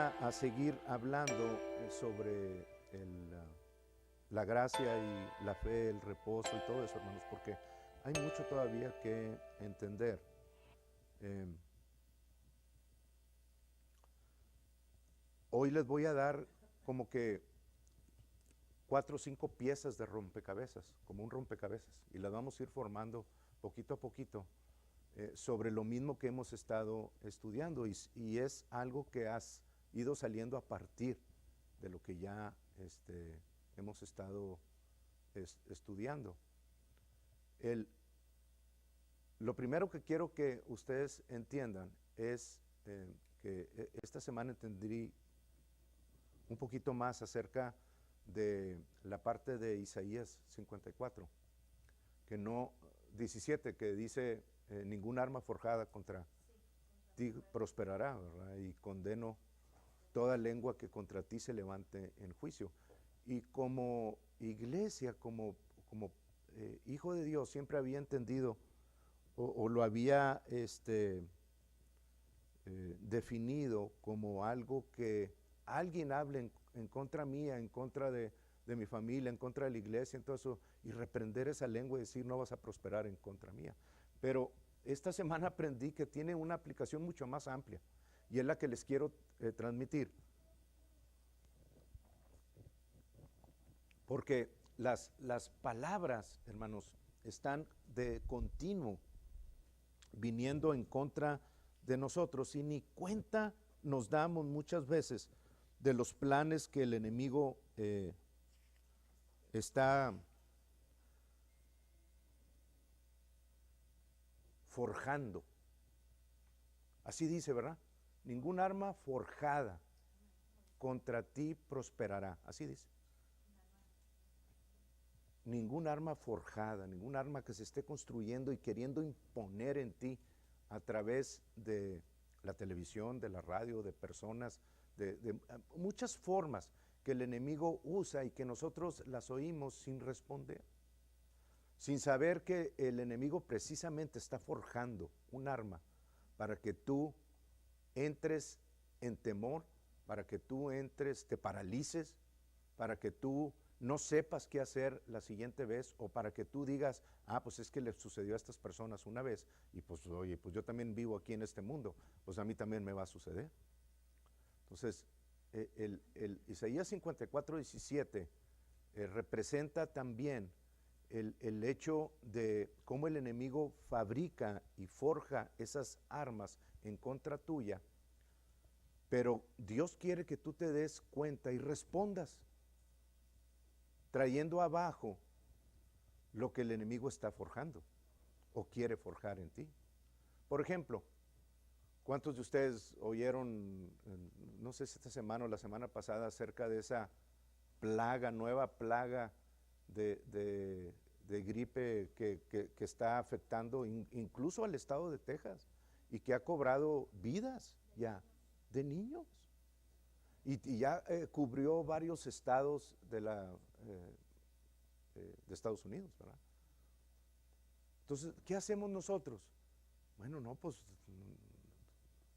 a seguir hablando sobre la gracia y la fe, el reposo y todo eso, hermanos, porque hay mucho todavía que entender. Eh, Hoy les voy a dar como que 4 o 5 piezas de rompecabezas, como un rompecabezas, y las vamos a ir formando poquito a poquito sobre lo mismo que hemos estado estudiando, y es algo que has ido saliendo a partir de lo que ya hemos estado estudiando. Lo primero que quiero que ustedes entiendan es que esta semana entendí un poquito más acerca de la parte de Isaías 54, que no, 17, que dice, ningún arma forjada contra ti prosperará, ¿verdad? Y condeno toda lengua que contra ti se levante en juicio. Y como iglesia, como hijo de Dios, siempre había entendido o lo había definido como algo que alguien hable en contra mía, en contra de mi familia, en contra de la iglesia, entonces, y reprender esa lengua y decir no vas a prosperar en contra mía. Pero esta semana aprendí que tiene una aplicación mucho más amplia y es la que les quiero transmitir. Porque las palabras, hermanos, están de continuo viniendo en contra de nosotros y ni cuenta nos damos muchas veces de los planes que el enemigo está forjando. Así dice, ¿verdad? Ningún arma forjada contra ti prosperará. Así dice. Ningún arma forjada, ningún arma que se esté construyendo y queriendo imponer en ti a través de la televisión, de la radio, de personas, de muchas formas que el enemigo usa y que nosotros las oímos sin responder, sin saber que el enemigo precisamente está forjando un arma para que tú entres en temor, para que tú entres, te paralices, para que tú no sepas qué hacer la siguiente vez, o para que tú digas, ah, pues es que le sucedió a estas personas una vez, y pues oye, pues yo también vivo aquí en este mundo, pues a mí también me va a suceder. Entonces, el Isaías 54, 17 representa también el hecho de cómo el enemigo fabrica y forja esas armas en contra tuya, pero Dios quiere que tú te des cuenta y respondas, trayendo abajo lo que el enemigo está forjando o quiere forjar en ti. Por ejemplo, ¿cuántos de ustedes oyeron, no sé si esta semana o la semana pasada, acerca de esa plaga, nueva plaga de gripe que está afectando incluso al estado de Texas y que ha cobrado vidas ya de niños? Y ya cubrió varios estados de Estados Unidos, ¿verdad? Entonces, ¿qué hacemos nosotros? Bueno, no, pues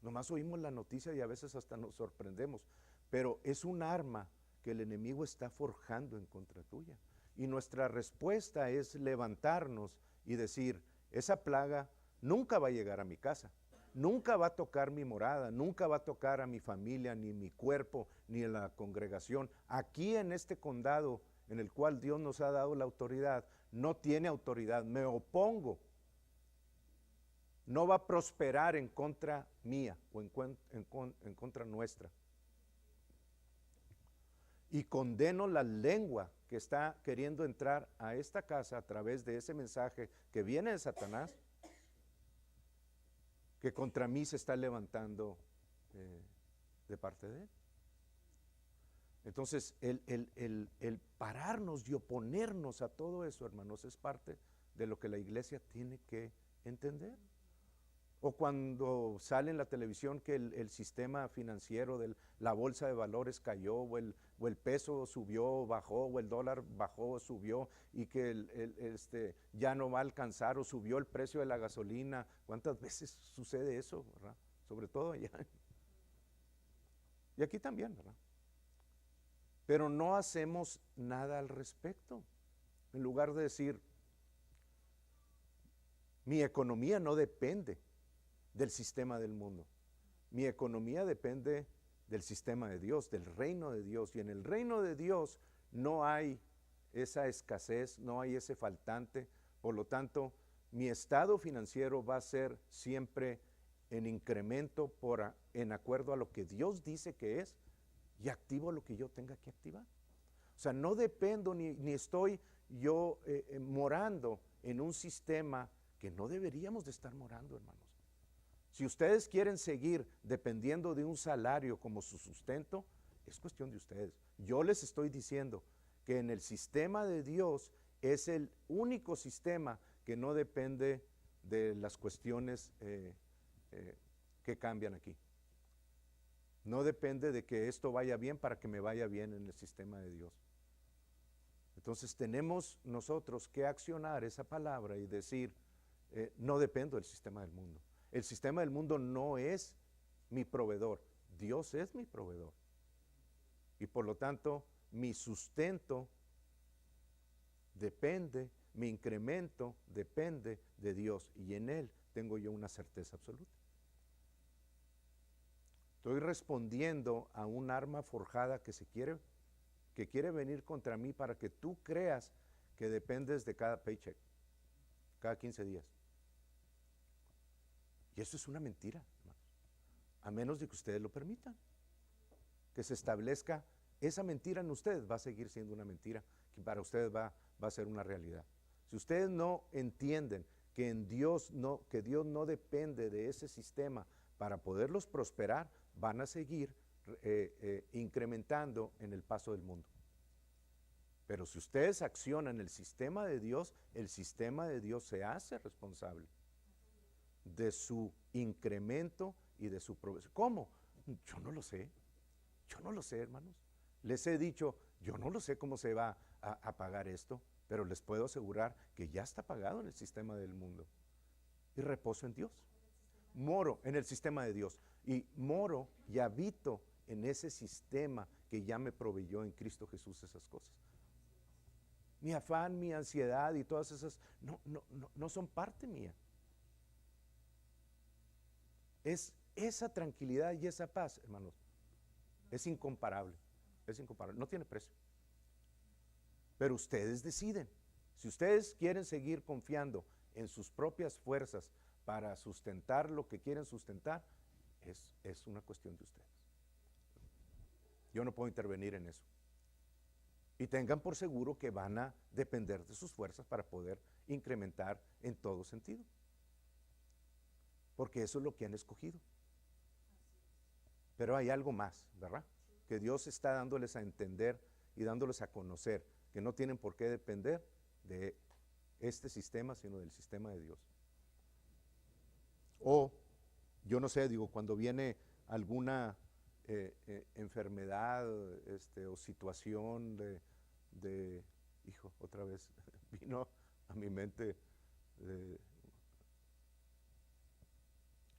nomás oímos la noticia y a veces hasta nos sorprendemos, pero es un arma que el enemigo está forjando en contra tuya. Y nuestra respuesta es levantarnos y decir, esa plaga nunca va a llegar a mi casa, nunca va a tocar mi morada, nunca va a tocar a mi familia, ni mi cuerpo, ni a la congregación. Aquí en este condado en el cual Dios nos ha dado la autoridad, no tiene autoridad, me opongo. No va a prosperar en contra mía o en contra nuestra. Y condeno la lengua que está queriendo entrar a esta casa a través de ese mensaje que viene de Satanás, que contra mí se está levantando de parte de él. Entonces, el pararnos y oponernos a todo eso, hermanos, es parte de lo que la iglesia tiene que entender. O cuando sale en la televisión que el sistema financiero de la bolsa de valores cayó, o el peso subió, bajó, o el dólar bajó, subió, y que ya no va a alcanzar, o subió el precio de la gasolina. ¿Cuántas veces sucede eso, verdad? Sobre todo allá Y aquí también, ¿verdad? Pero no hacemos nada al respecto. En lugar de decir, mi economía no depende del sistema del mundo. Mi economía depende del sistema de Dios, del reino de Dios. Y en el reino de Dios no hay esa escasez, no hay ese faltante. Por lo tanto, mi estado financiero va a ser siempre en incremento en acuerdo a lo que Dios dice que es, y activo lo que yo tenga que activar. O sea, no dependo ni estoy yo morando en un sistema que no deberíamos de estar morando, hermanos. Si ustedes quieren seguir dependiendo de un salario como su sustento, es cuestión de ustedes. Yo les estoy diciendo que en el sistema de Dios es el único sistema que no depende de las cuestiones que cambian aquí. No depende de que esto vaya bien para que me vaya bien en el sistema de Dios. Entonces tenemos nosotros que accionar esa palabra y decir, no dependo del sistema del mundo. El sistema del mundo no es mi proveedor, Dios es mi proveedor. Y por lo tanto, mi sustento depende, mi incremento depende de Dios, y en Él tengo yo una certeza absoluta. Estoy respondiendo a un arma forjada que quiere venir contra mí para que tú creas que dependes de cada paycheck, cada 15 días. Y eso es una mentira, hermanos, a menos de que ustedes lo permitan. Que se establezca esa mentira en ustedes, va a seguir siendo una mentira, que para ustedes va a ser una realidad. Si ustedes no entienden que Dios no depende de ese sistema para poderlos prosperar, van a seguir incrementando en el paso del mundo. Pero si ustedes accionan el sistema de Dios se hace responsable de su incremento y de su provisión. ¿Cómo? Yo no lo sé, hermanos. Les he dicho, yo no lo sé cómo se va a pagar esto, pero les puedo asegurar que ya está pagado en el sistema del mundo. Y reposo en Dios. Moro en el sistema de Dios. Y moro y habito en ese sistema que ya me proveyó en Cristo Jesús esas cosas. Mi afán, mi ansiedad y todas esas no son parte mía. Es esa tranquilidad y esa paz, hermanos, es incomparable, no tiene precio. Pero ustedes deciden. Si ustedes quieren seguir confiando en sus propias fuerzas para sustentar lo que quieren sustentar, es una cuestión de ustedes. Yo no puedo intervenir en eso. Y tengan por seguro que van a depender de sus fuerzas para poder incrementar en todo sentido. Porque eso es lo que han escogido. Pero hay algo más, ¿verdad? Que Dios está dándoles a entender y dándoles a conocer que no tienen por qué depender de este sistema, sino del sistema de Dios. O, yo no sé, digo, cuando viene alguna enfermedad o situación hijo, otra vez vino a mi mente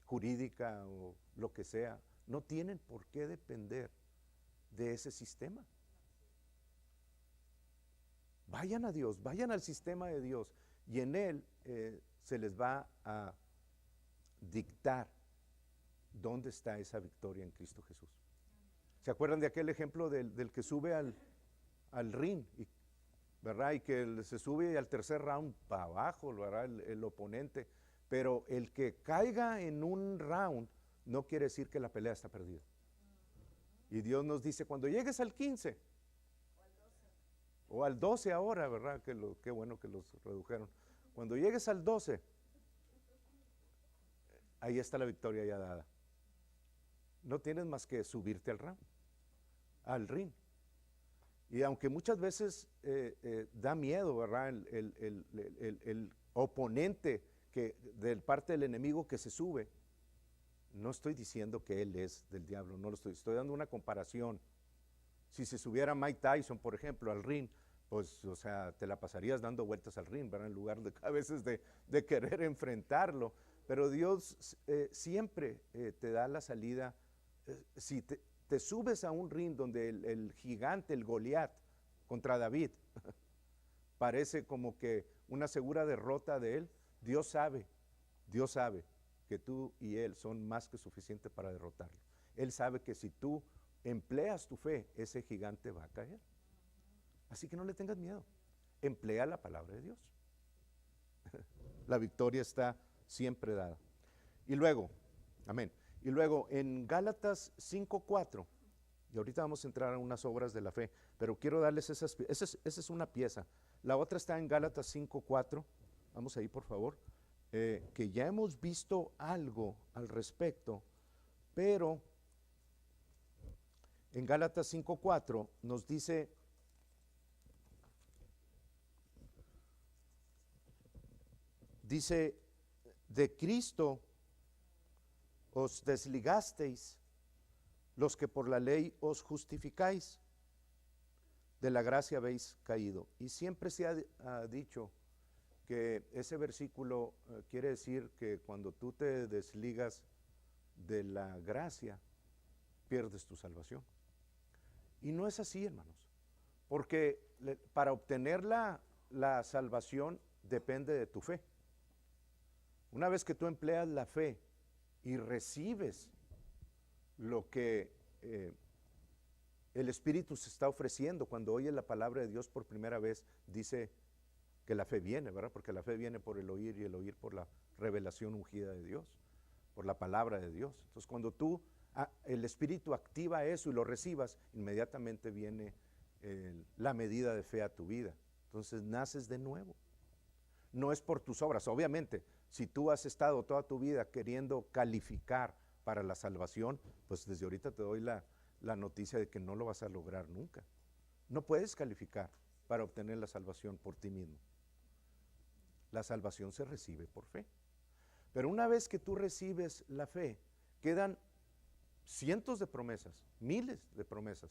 jurídica o lo que sea, no tienen por qué depender de ese sistema. Vayan a Dios, vayan al sistema de Dios, y en Él se les va a dictar dónde está esa victoria en Cristo Jesús. ¿Se acuerdan de aquel ejemplo del que sube al ring, ¿verdad? Y que se sube al tercer round para abajo, ¿verdad? El oponente, pero el que caiga en un round no quiere decir que la pelea está perdida. Y Dios nos dice, cuando llegues al 15 o al 12 ahora, ¿verdad? Qué bueno que los redujeron. Cuando llegues al 12, ahí está la victoria ya dada. No tienes más que subirte al ring. Y aunque muchas veces da miedo, ¿verdad? El oponente del parte del enemigo que se sube, no estoy diciendo que él es del diablo, no lo estoy dando una comparación. Si se subiera Mike Tyson, por ejemplo, al ring, pues, o sea, te la pasarías dando vueltas al ring, ¿verdad? En lugar de a veces de querer enfrentarlo. Pero Dios siempre te da la salida. Si te subes a un ring donde el gigante, el Goliat, contra David, parece como que una segura derrota de él, Dios sabe que tú y él son más que suficientes para derrotarlo. Él sabe que si tú empleas tu fe, ese gigante va a caer. Así que no le tengas miedo. Emplea la palabra de Dios. La victoria está siempre dada. Y luego, amén. Y luego en Gálatas 5:4, y ahorita vamos a entrar a unas obras de la fe, pero quiero darles esa es una pieza. La otra está en Gálatas 5:4, vamos ahí por favor, que ya hemos visto algo al respecto, pero en Gálatas 5:4 nos dice, de Cristo os desligasteis los que por la ley os justificáis, de la gracia habéis caído. Y siempre se ha dicho que ese versículo quiere decir que cuando tú te desligas de la gracia, pierdes tu salvación. Y no es así, hermanos, porque para obtener la salvación depende de tu fe. Una vez que tú empleas la fe y recibes lo que el Espíritu se está ofreciendo, cuando oyes la palabra de Dios por primera vez, dice que la fe viene, ¿verdad? Porque la fe viene por el oír y el oír por la revelación ungida de Dios, por la palabra de Dios. Entonces cuando el Espíritu activa eso y lo recibas, inmediatamente viene la medida de fe a tu vida. Entonces naces de nuevo. No es por tus obras, obviamente. Si tú has estado toda tu vida queriendo calificar para la salvación, pues desde ahorita te doy la noticia de que no lo vas a lograr nunca. No puedes calificar para obtener la salvación por ti mismo. La salvación se recibe por fe. Pero una vez que tú recibes la fe, quedan cientos de promesas, miles de promesas,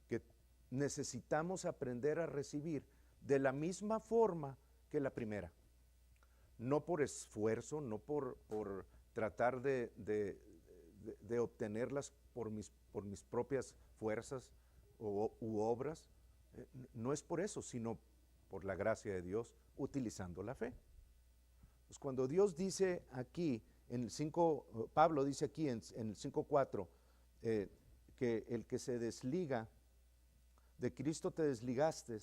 que necesitamos aprender a recibir de la misma forma que la primera. No por esfuerzo, no por tratar de obtenerlas por mis propias fuerzas u obras. No es por eso, sino por la gracia de Dios, utilizando la fe. Pues cuando Dios dice aquí, Pablo dice aquí en el 5:4, que el que se desliga, de Cristo te desligaste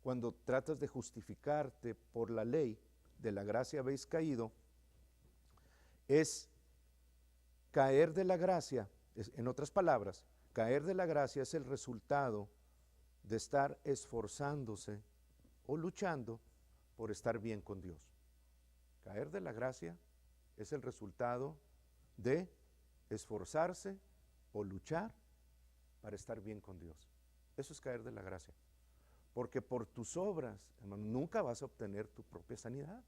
cuando tratas de justificarte por la ley, de la gracia habéis caído, es caer de la gracia, en otras palabras, caer de la gracia es el resultado de estar esforzándose o luchando por estar bien con Dios. Caer de la gracia es el resultado de esforzarse o luchar para estar bien con Dios. Eso es caer de la gracia. Porque por tus obras, hermano, nunca vas a obtener tu propia sanidad,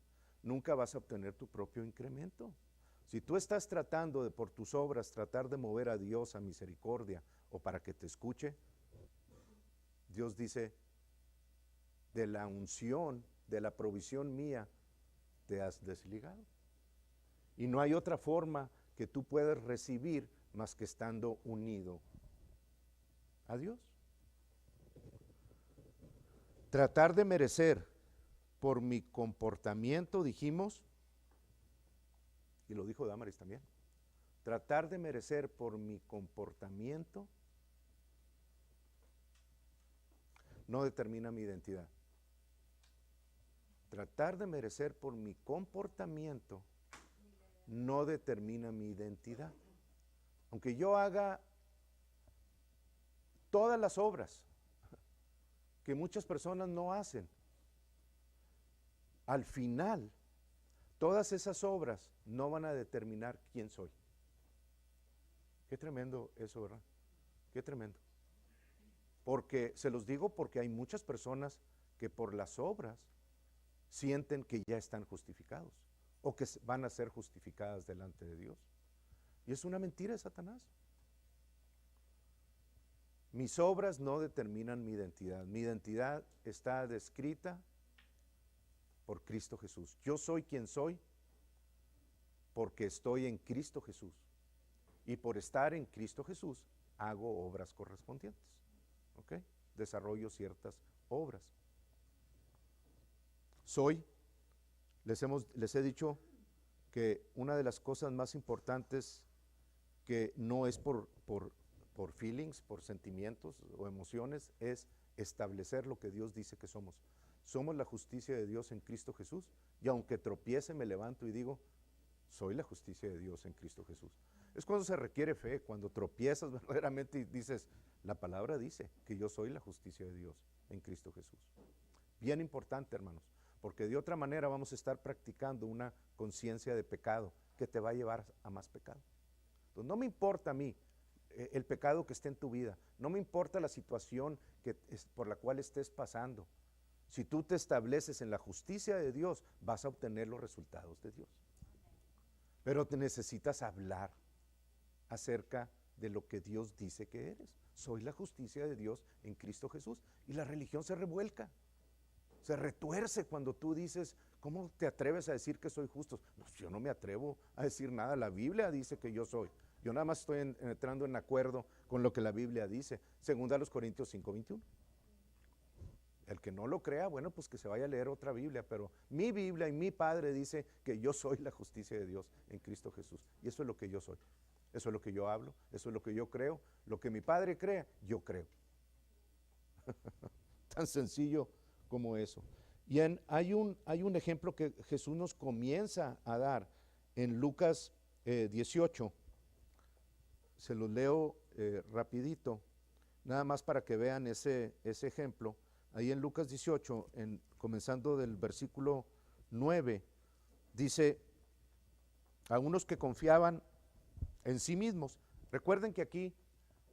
nunca vas a obtener tu propio incremento. Si tú estás tratando de por tus obras tratar de mover a Dios a misericordia o para que te escuche, Dios dice, de la unción, de la provisión mía, te has desligado. Y no hay otra forma que tú puedas recibir más que estando unido a Dios. Tratar de merecer por mi comportamiento, dijimos, y lo dijo Damaris también, tratar de merecer por mi comportamiento no determina mi identidad. Tratar de merecer por mi comportamiento no determina mi identidad. Aunque yo haga todas las obras que muchas personas no hacen, al final, todas esas obras no van a determinar quién soy. Qué tremendo eso, ¿verdad? Qué tremendo. Porque, se los digo porque hay muchas personas que por las obras sienten que ya están justificados o que van a ser justificadas delante de Dios. Y es una mentira de Satanás. Mis obras no determinan mi identidad. Mi identidad está descrita por Cristo Jesús. Yo soy quien soy porque estoy en Cristo Jesús. Y por estar en Cristo Jesús hago obras correspondientes. ¿Ok? Desarrollo ciertas obras. Les he dicho que una de las cosas más importantes, que no es por feelings, por sentimientos o emociones, es establecer lo que Dios dice que somos. Somos la justicia de Dios en Cristo Jesús, y aunque tropiece me levanto y digo, soy la justicia de Dios en Cristo Jesús. Es cuando se requiere fe, cuando tropiezas verdaderamente y dices, la palabra dice que yo soy la justicia de Dios en Cristo Jesús. Bien importante, hermanos, porque de otra manera vamos a estar practicando una conciencia de pecado que te va a llevar a más pecado. Entonces, no me importa a mí el pecado que esté en tu vida, no me importa la situación por la cual estés pasando. Si tú te estableces en la justicia de Dios, vas a obtener los resultados de Dios. Pero te necesitas hablar acerca de lo que Dios dice que eres. Soy la justicia de Dios en Cristo Jesús. Y la religión se revuelca, se retuerce cuando tú dices, ¿cómo te atreves a decir que soy justo? No, yo no me atrevo a decir nada, la Biblia dice que yo soy. Yo nada más estoy entrando en acuerdo con lo que la Biblia dice. Segunda a los Corintios 5:21. El que no lo crea, bueno, pues que se vaya a leer otra Biblia, pero mi Biblia y mi Padre dice que yo soy la justicia de Dios en Cristo Jesús. Y eso es lo que yo soy. Eso es lo que yo hablo, eso es lo que yo creo. Lo que mi Padre crea, yo creo. Tan sencillo como eso. Y hay un ejemplo que Jesús nos comienza a dar en Lucas 18. Se los leo rapidito, nada más para que vean ese ejemplo. Ahí en Lucas 18, comenzando del versículo 9, dice, a unos que confiaban en sí mismos. Recuerden que aquí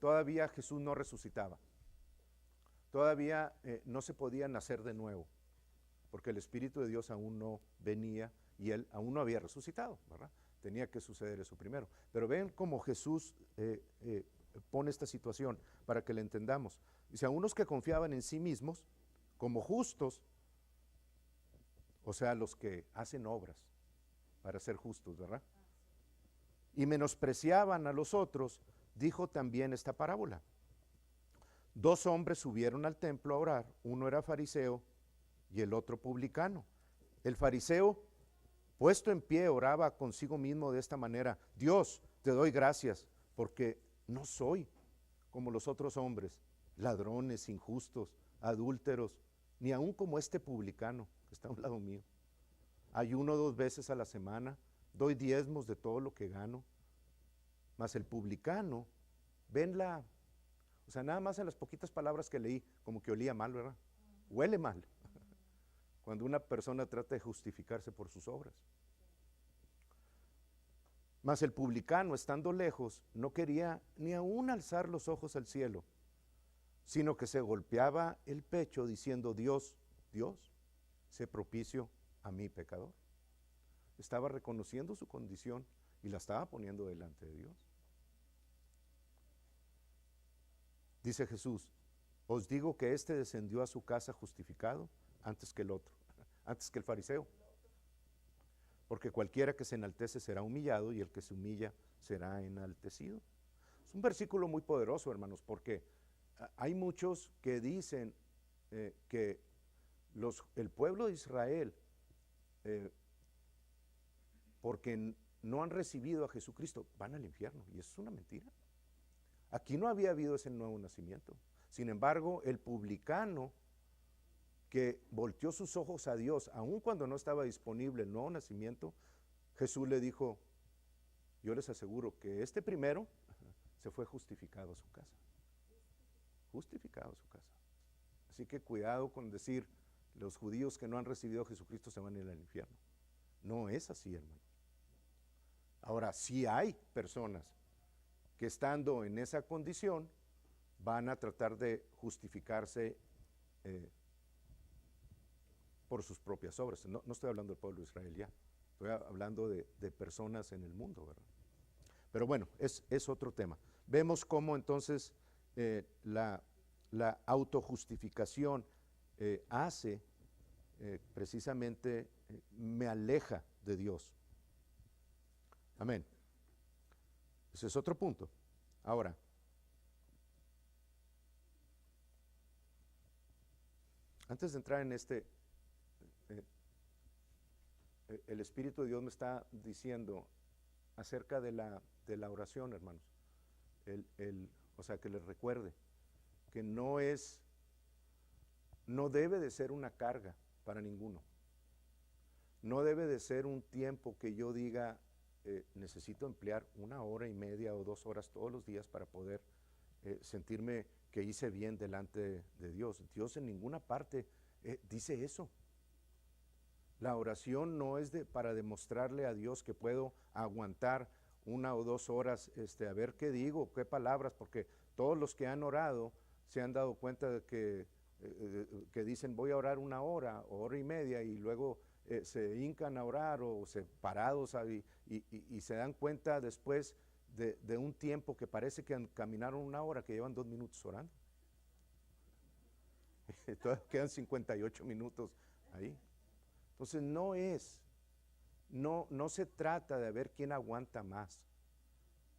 todavía Jesús no resucitaba. Todavía no se podía nacer de nuevo, porque el Espíritu de Dios aún no venía y Él aún no había resucitado, ¿verdad? Tenía que suceder eso primero. Pero ven cómo Jesús pone esta situación para que la entendamos. Dice, a unos que confiaban en sí mismos como justos, o sea, los que hacen obras para ser justos, ¿verdad? Y menospreciaban a los otros, dijo también esta parábola. 2 hombres subieron al templo a orar, uno era fariseo y el otro publicano. El fariseo, puesto en pie, oraba consigo mismo de esta manera: Dios, te doy gracias porque no soy como los otros hombres, ladrones, injustos, adúlteros, ni aun como este publicano que está a un lado mío. Ayuno 2 veces a la semana, doy diezmos de todo lo que gano. Mas el publicano, o sea, nada más en las poquitas palabras que leí, como que olía mal, ¿verdad? Huele mal. Cuando una persona trata de justificarse por sus obras. Mas el publicano, estando lejos, no quería ni aún alzar los ojos al cielo, sino que se golpeaba el pecho diciendo: Dios, Dios, sé propicio a mi pecador. Estaba reconociendo su condición y la estaba poniendo delante de Dios. Dice Jesús: os digo que éste descendió a su casa justificado antes que el otro, antes que el fariseo. Porque cualquiera que se enaltece será humillado, y el que se humilla será enaltecido. Es un versículo muy poderoso, hermanos, porque hay muchos que dicen que el pueblo de Israel, porque no han recibido a Jesucristo, van al infierno, y eso es una mentira. Aquí no había habido ese nuevo nacimiento. Sin embargo, el publicano que volteó sus ojos a Dios, aun cuando no estaba disponible el nuevo nacimiento, Jesús le dijo: yo les aseguro que este primero se fue justificado a su casa. Justificado a su casa. Así que cuidado con decir, los judíos que no han recibido a Jesucristo se van a ir al infierno. No es así, hermano. Ahora, sí hay personas que estando en esa condición van a tratar de justificarse por sus propias obras. No estoy hablando del pueblo de Israel ya, estoy hablando de personas en el mundo, ¿verdad? Pero bueno, es otro tema. Vemos cómo entonces la autojustificación hace precisamente, me aleja de Dios. Amén. Ese es otro punto. Ahora, Antes de entrar en eh, el Espíritu de Dios me está diciendo acerca de la oración, hermanos. O sea, que les recuerde que no debe de ser una carga para ninguno. No debe de ser un tiempo que yo diga, necesito emplear 1 hora y media o 2 horas todos los días para poder sentirme que hice bien delante de Dios. Dios en ninguna parte dice eso. La oración no es para demostrarle a Dios que puedo aguantar 1 o 2 horas a ver qué digo, qué palabras, porque todos los que han orado se han dado cuenta de que dicen voy a orar 1 hora o hora y media y luego se hincan a orar o se parados y se dan cuenta después de un tiempo que parece que caminaron 1 hora, que llevan 2 minutos orando. Todavía quedan 58 minutos ahí. Entonces no se trata de ver quién aguanta más.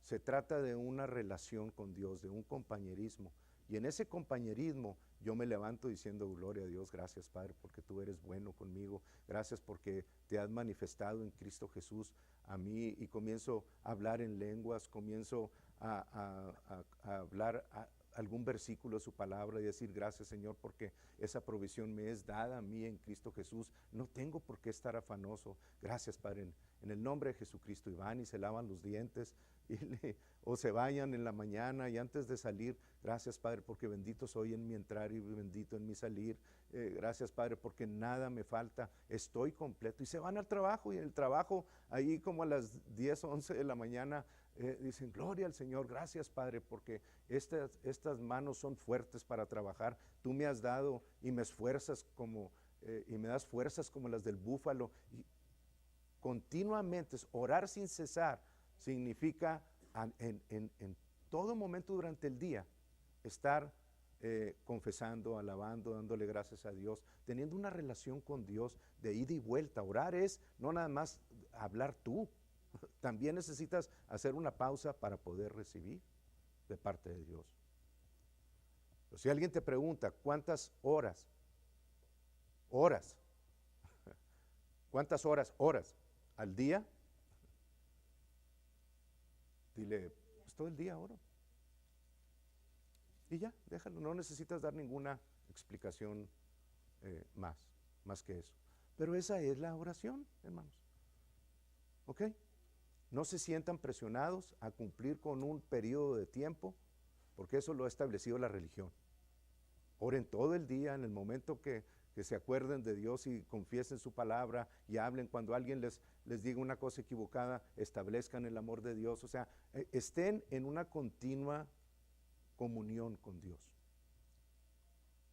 Se trata de una relación con Dios, de un compañerismo. Y en ese compañerismo yo me levanto diciendo, gloria a Dios, gracias Padre, porque tú eres bueno conmigo. Gracias porque te has manifestado en Cristo Jesús a mí. Y comienzo a hablar en lenguas, comienzo a hablar algún versículo de su palabra y decir, gracias Señor, porque esa provisión me es dada a mí en Cristo Jesús. No tengo por qué estar afanoso. Gracias Padre, en el nombre de Jesucristo. Y van y se lavan los dientes o se bañan en la mañana y antes de salir, gracias Padre, porque bendito soy en mi entrar y bendito en mi salir. Gracias Padre, porque nada me falta, estoy completo. Y se van al trabajo, y en el trabajo ahí como a las 10 o 11 de la mañana dicen, gloria al Señor, gracias Padre, porque estas manos son fuertes para trabajar. Tú me has dado y me esfuerzas y me das fuerzas como las del búfalo. Y continuamente orar sin cesar significa en todo momento durante el día estar confesando, alabando, dándole gracias a Dios, teniendo una relación con Dios de ida y vuelta. Orar es no nada más hablar tú, también necesitas hacer una pausa para poder recibir de parte de Dios. Si alguien te pregunta cuántas horas, cuántas horas al día, dile, pues todo el día oro. Y ya, déjalo, no necesitas dar ninguna explicación más que eso. Pero esa es la oración, hermanos. ¿Ok? No se sientan presionados a cumplir con un periodo de tiempo, porque eso lo ha establecido la religión. Oren todo el día, en el momento que se acuerden de Dios y confiesen su palabra y hablen. Cuando alguien les diga una cosa equivocada, establezcan el amor de Dios. O sea, estén en una continua comunión con Dios.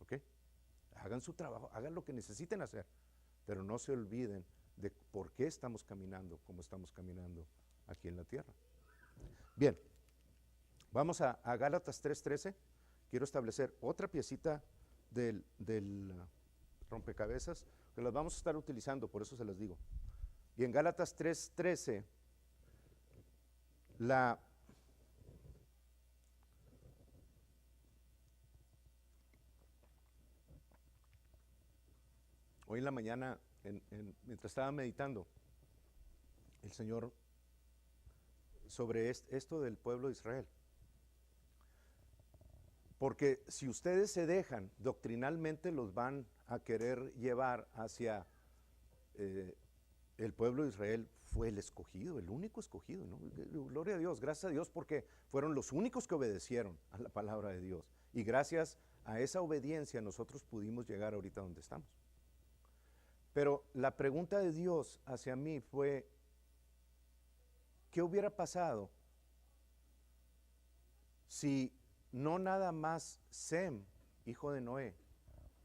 ¿Ok? Hagan su trabajo, hagan lo que necesiten hacer, pero no se olviden de por qué estamos caminando como estamos caminando aquí en la tierra. Bien, vamos a Gálatas 3:13. Quiero establecer otra piecita del rompecabezas que las vamos a estar utilizando, por eso se las digo. Y en Gálatas 3:13, hoy en la mañana, mientras estaba meditando, el Señor sobre esto del pueblo de Israel. Porque si ustedes se dejan, doctrinalmente los van a querer llevar hacia el pueblo de Israel fue el escogido, el único escogido, ¿no? Gloria a Dios, gracias a Dios, porque fueron los únicos que obedecieron a la palabra de Dios. Y gracias a esa obediencia nosotros pudimos llegar ahorita donde estamos. Pero la pregunta de Dios hacia mí fue, ¿qué hubiera pasado si no nada más Sem, hijo de Noé,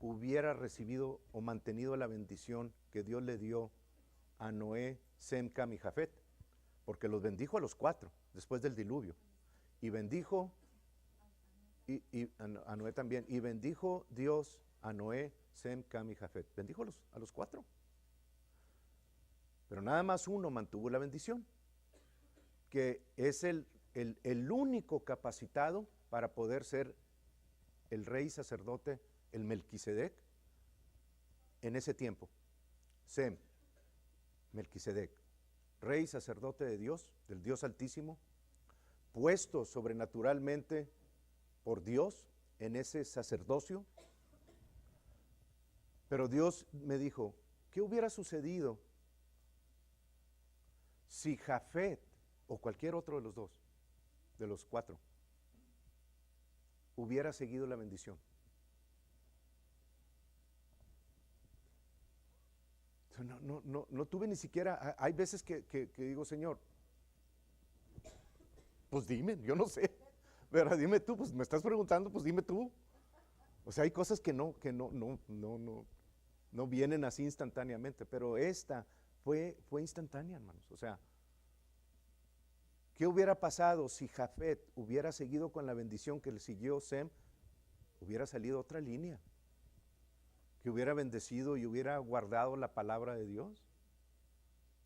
hubiera recibido o mantenido la bendición que Dios le dio a Noé, Sem, Cam y Jafet? Porque los bendijo a los 4 después del diluvio. Y bendijo a Noé también. Y bendijo Dios a Noé, Sem, Cam y Jafet. Bendijo a los 4. Pero nada más uno mantuvo la bendición, que es el único capacitado para poder ser el rey sacerdote, el Melquisedec, en ese tiempo, Sem, Melquisedec, rey, sacerdote de Dios, del Dios Altísimo, puesto sobrenaturalmente por Dios en ese sacerdocio. Pero Dios me dijo, ¿qué hubiera sucedido si Jafet o cualquier otro de los dos, de los cuatro, hubiera seguido la bendición? No tuve ni siquiera, hay veces que digo, Señor, pues dime, yo no sé, pero dime tú, pues me estás preguntando, pues dime tú. O sea, hay cosas que no vienen así instantáneamente, pero esta fue instantánea, hermanos. O sea, ¿qué hubiera pasado si Jafet hubiera seguido con la bendición que le siguió Sem? Hubiera salido otra línea, que hubiera bendecido y hubiera guardado la palabra de Dios.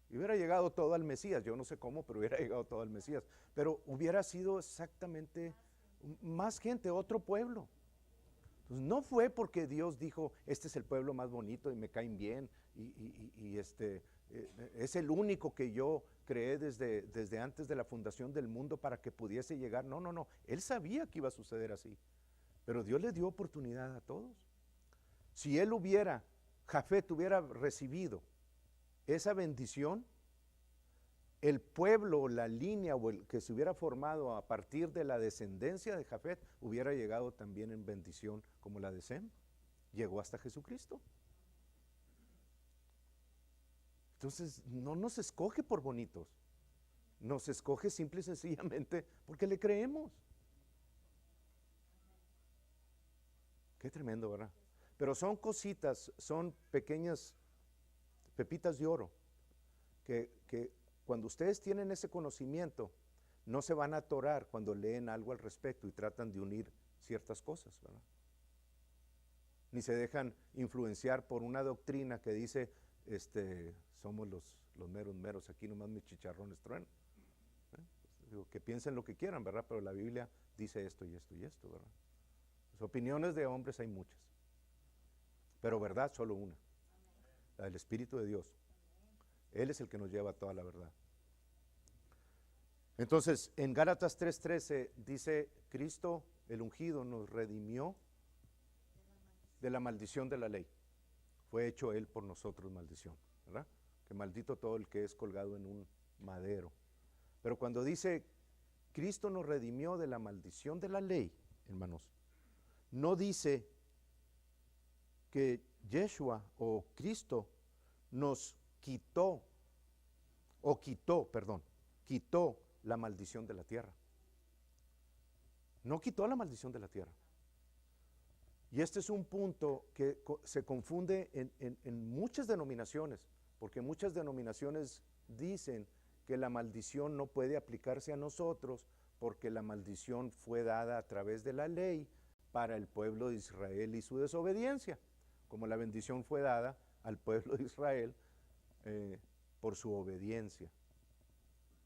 Y hubiera llegado todo al Mesías, yo no sé cómo, pero hubiera llegado todo al Mesías. Pero hubiera sido exactamente más gente, otro pueblo. Entonces, no fue porque Dios dijo, este es el pueblo más bonito y me caen bien, es el único que yo creé desde antes de la fundación del mundo para que pudiese llegar. No. Él sabía que iba a suceder así, pero Dios le dio oportunidad a todos. Si Jafet hubiera recibido esa bendición, el pueblo, la línea o el que se hubiera formado a partir de la descendencia de Jafet hubiera llegado también en bendición como la de Sem. Llegó hasta Jesucristo. Entonces, no nos escoge por bonitos, nos escoge simple y sencillamente porque le creemos. Qué tremendo, ¿verdad? Pero son cositas, son pequeñas pepitas de oro que cuando ustedes tienen ese conocimiento, no se van a atorar cuando leen algo al respecto y tratan de unir ciertas cosas, ¿verdad? Ni se dejan influenciar por una doctrina que dice, somos los meros, aquí nomás mis chicharrones truenan. Pues, digo, que piensen lo que quieran, ¿verdad? Pero la Biblia dice esto y esto y esto, ¿verdad? Las opiniones de hombres hay muchas, pero verdad solo una, la del Espíritu de Dios. Él es el que nos lleva a toda la verdad. Entonces, en Gálatas 3:13 dice, Cristo, el ungido, nos redimió de la maldición de la ley. Fue hecho Él por nosotros maldición, ¿verdad? Que maldito todo el que es colgado en un madero. Pero cuando dice, Cristo nos redimió de la maldición de la ley, hermanos, no dice que Yeshua o Cristo nos quitó la maldición de la tierra. No quitó la maldición de la tierra. Y este es un punto que se confunde en muchas denominaciones, porque muchas denominaciones dicen que la maldición no puede aplicarse a nosotros porque la maldición fue dada a través de la ley para el pueblo de Israel y su desobediencia, como la bendición fue dada al pueblo de Israel por su obediencia.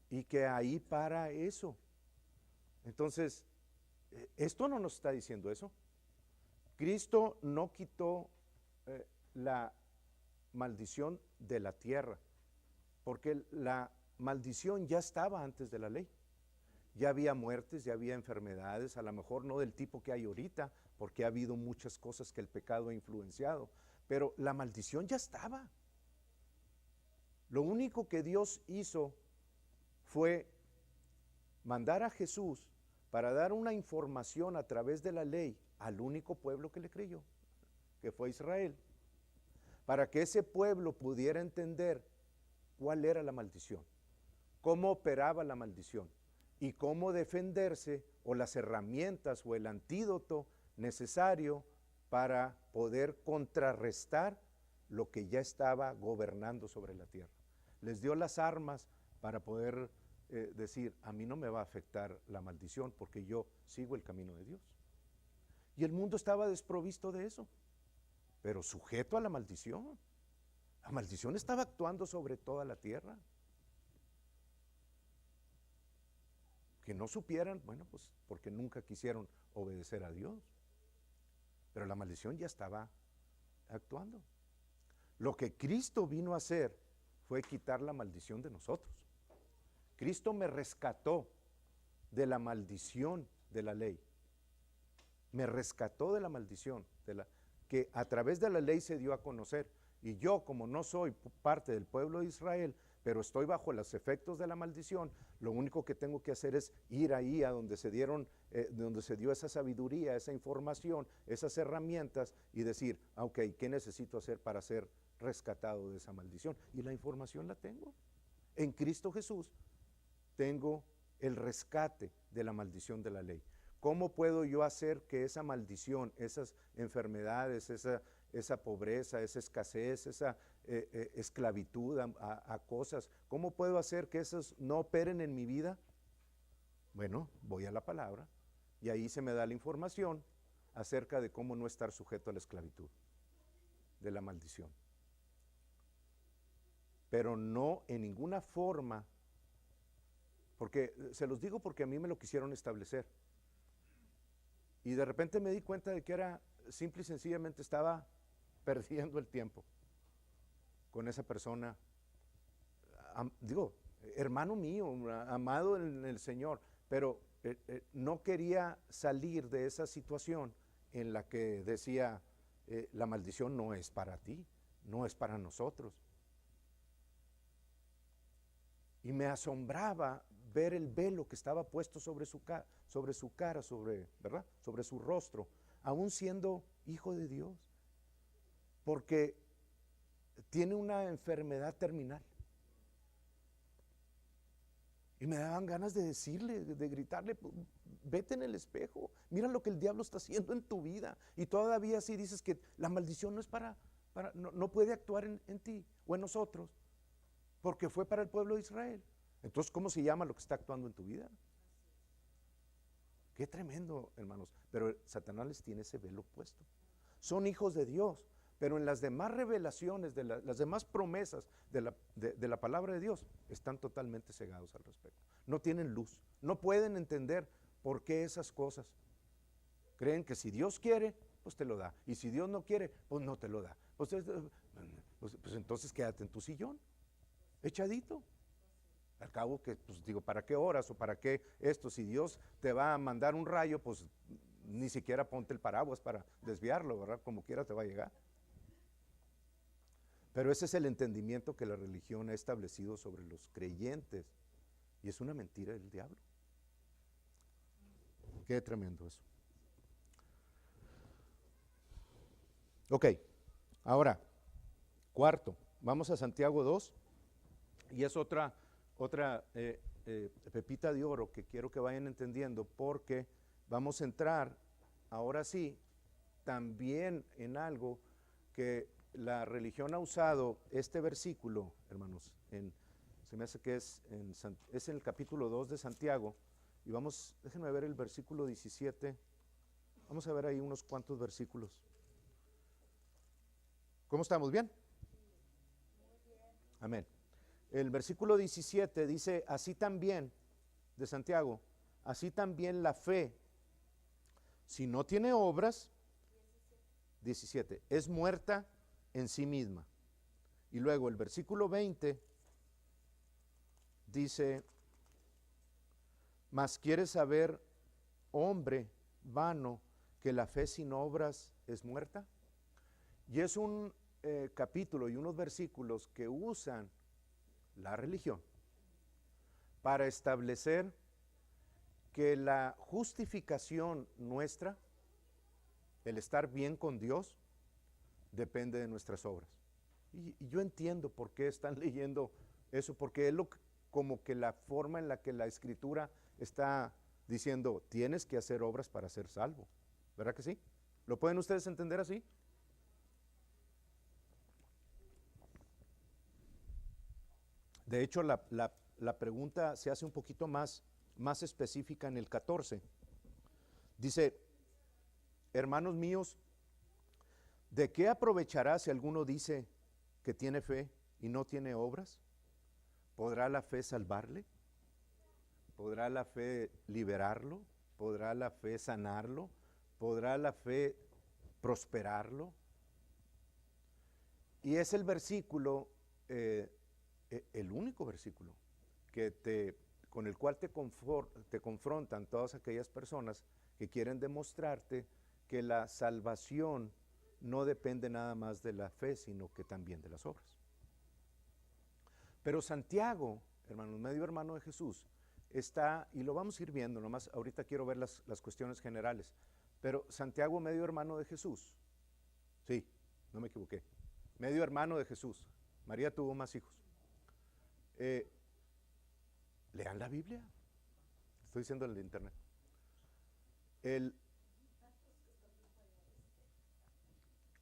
Y que ahí para eso. Entonces, esto no nos está diciendo eso. Cristo no quitó la maldición de la tierra, porque la maldición ya estaba antes de la ley. Ya había muertes, ya había enfermedades, a lo mejor no del tipo que hay ahorita, porque ha habido muchas cosas que el pecado ha influenciado, pero la maldición ya estaba. Lo único que Dios hizo fue mandar a Jesús para dar una información a través de la ley al único pueblo que le creyó, que fue Israel, para que ese pueblo pudiera entender cuál era la maldición, cómo operaba la maldición y cómo defenderse, o las herramientas o el antídoto necesario para poder contrarrestar lo que ya estaba gobernando sobre la tierra. Les dio las armas para poder decir, a mí no me va a afectar la maldición porque yo sigo el camino de Dios. Y el mundo estaba desprovisto de eso, pero sujeto a la maldición. La maldición estaba actuando sobre toda la tierra. Que no supieran, bueno, pues porque nunca quisieron obedecer a Dios. Pero la maldición ya estaba actuando. Lo que Cristo vino a hacer fue quitar la maldición de nosotros. Cristo me rescató de la maldición de la ley. Me rescató de la maldición que a través de la ley se dio a conocer. Y yo, como no soy parte del pueblo de Israel, pero estoy bajo los efectos de la maldición, lo único que tengo que hacer es ir ahí a donde se dio esa sabiduría, esa información, esas herramientas, y decir, ok, ¿qué necesito hacer para ser rescatado de esa maldición? Y la información la tengo. En Cristo Jesús tengo el rescate de la maldición de la ley. ¿Cómo puedo yo hacer que esa maldición, esas enfermedades, esa pobreza, esa escasez, esa esclavitud a cosas, cómo puedo hacer que esos no operen en mi vida? Bueno, voy a la palabra y ahí se me da la información acerca de cómo no estar sujeto a la esclavitud, de la maldición. Pero no en ninguna forma, porque se los digo porque a mí me lo quisieron establecer. Y de repente me di cuenta de que era simple y sencillamente estaba perdiendo el tiempo con esa persona, hermano mío, amado en el Señor, pero no quería salir de esa situación en la que decía, la maldición no es para ti, no es para nosotros. Y me asombraba ver el velo que estaba puesto sobre su cara, ¿verdad? Sobre su rostro, aún siendo hijo de Dios, porque tiene una enfermedad terminal. Y me daban ganas de decirle, de gritarle, vete en el espejo, mira lo que el diablo está haciendo en tu vida. Y todavía así dices que la maldición no es no puede actuar en ti o en nosotros, porque fue para el pueblo de Israel. Entonces, ¿cómo se llama lo que está actuando en tu vida? Qué tremendo, hermanos. Pero Satanás les tiene ese velo puesto. Son hijos de Dios, pero en las demás revelaciones, las demás promesas de la palabra de Dios, están totalmente cegados al respecto. No tienen luz, no pueden entender por qué esas cosas. Creen que si Dios quiere, pues te lo da. Y si Dios no quiere, pues no te lo da. Pues entonces quédate en tu sillón, echadito. Al cabo que, pues digo, ¿para qué oras o para qué esto? Si Dios te va a mandar un rayo, pues ni siquiera ponte el paraguas para desviarlo, ¿verdad? Como quiera te va a llegar. Pero ese es el entendimiento que la religión ha establecido sobre los creyentes, y es una mentira del diablo. Qué tremendo eso. Ok, ahora, cuarto, vamos a Santiago 2, y es otra pepita de oro que quiero que vayan entendiendo, porque vamos a entrar ahora sí también en algo que la religión ha usado. Este versículo, hermanos, se me hace que es en el capítulo 2 de Santiago, y déjenme ver el versículo 17, vamos a ver ahí unos cuantos versículos. ¿Cómo estamos? ¿Bien? Amén. El versículo 17 dice, así también, de Santiago, así también la fe, si no tiene obras, 17, es muerta en sí misma. Y luego el versículo 20 dice, mas quieres saber, hombre vano, que la fe sin obras es muerta. Y es un capítulo y unos versículos que usan la religión para establecer que la justificación nuestra, el estar bien con Dios, depende de nuestras obras. Y yo entiendo por qué están leyendo eso, porque es como que la forma en la que la Escritura está diciendo, tienes que hacer obras para ser salvo. ¿Verdad que sí? ¿Lo pueden ustedes entender así? De hecho, la pregunta se hace un poquito más específica en el 14. Dice, hermanos míos, ¿de qué aprovechará si alguno dice que tiene fe y no tiene obras? ¿Podrá la fe salvarle? ¿Podrá la fe liberarlo? ¿Podrá la fe sanarlo? ¿Podrá la fe prosperarlo? Y es el versículo, el único versículo con el cual te confrontan todas aquellas personas que quieren demostrarte que la salvación no depende nada más de la fe, sino que también de las obras. Pero Santiago, hermanos, medio hermano de Jesús, está, y lo vamos a ir viendo, nomás ahorita quiero ver las cuestiones generales, pero Santiago, medio hermano de Jesús, sí, no me equivoqué, medio hermano de Jesús, María tuvo más hijos. Lean la Biblia, estoy diciendo en el internet.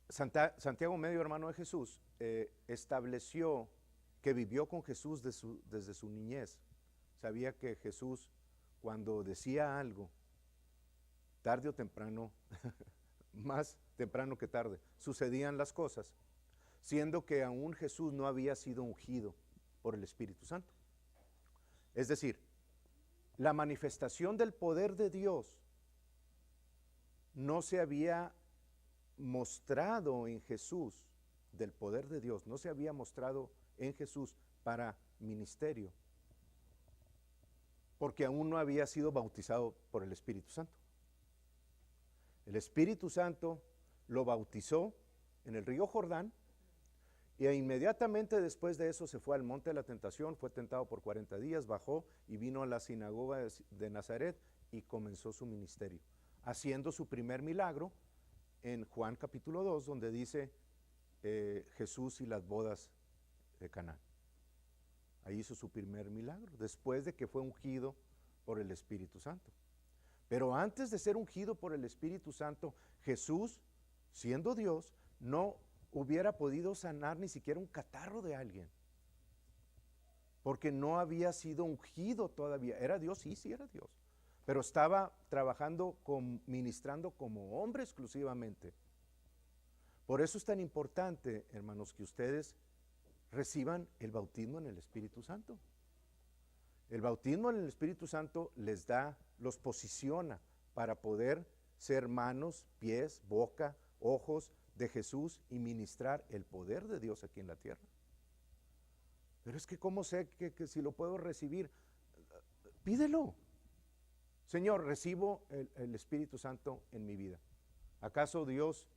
Santiago, medio hermano de Jesús, estableció que vivió con Jesús desde su niñez. Sabía que Jesús, cuando decía algo, tarde o temprano, más temprano que tarde, sucedían las cosas, siendo que aún Jesús no había sido ungido por el Espíritu Santo. Es decir, la manifestación del poder de Dios no se había mostrado en Jesús, del poder de Dios, no se había mostrado en Jesús para ministerio, porque aún no había sido bautizado por el Espíritu Santo. El Espíritu Santo lo bautizó en el río Jordán, y inmediatamente después de eso se fue al monte de la tentación, fue tentado por 40 días, bajó y vino a la sinagoga de Nazaret y comenzó su ministerio, haciendo su primer milagro en Juan capítulo 2, donde dice Jesús y las bodas de Caná. Ahí hizo su primer milagro, después de que fue ungido por el Espíritu Santo. Pero antes de ser ungido por el Espíritu Santo, Jesús, siendo Dios, no hubiera podido sanar ni siquiera un catarro de alguien, porque no había sido ungido todavía. ¿Era Dios? Sí, sí era Dios, pero estaba trabajando, ministrando como hombre exclusivamente. Por eso es tan importante, hermanos, que ustedes reciban el bautismo en el Espíritu Santo. El bautismo en el Espíritu Santo los posiciona para poder ser manos, pies, boca, ojos de Jesús y ministrar el poder de Dios aquí en la tierra. Pero es que ¿cómo sé que si lo puedo recibir? Pídelo. Señor, recibo el Espíritu Santo en mi vida. ¿Acaso Dios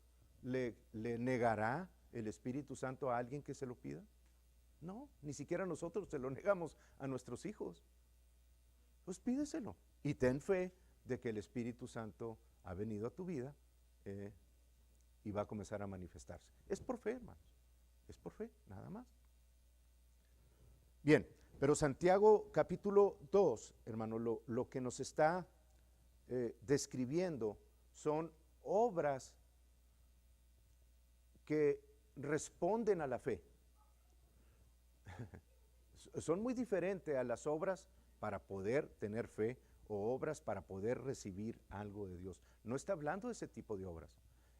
le negará el Espíritu Santo a alguien que se lo pida? No, ni siquiera nosotros se lo negamos a nuestros hijos. Pues pídeselo y ten fe de que el Espíritu Santo ha venido a tu vida y va a comenzar a manifestarse. Es por fe, hermanos, es por fe, nada más. Bien, pero Santiago capítulo 2, hermano, lo que nos está describiendo son obras que responden a la fe. Son muy diferentes a las obras para poder tener fe o obras para poder recibir algo de Dios. No está hablando de ese tipo de obras,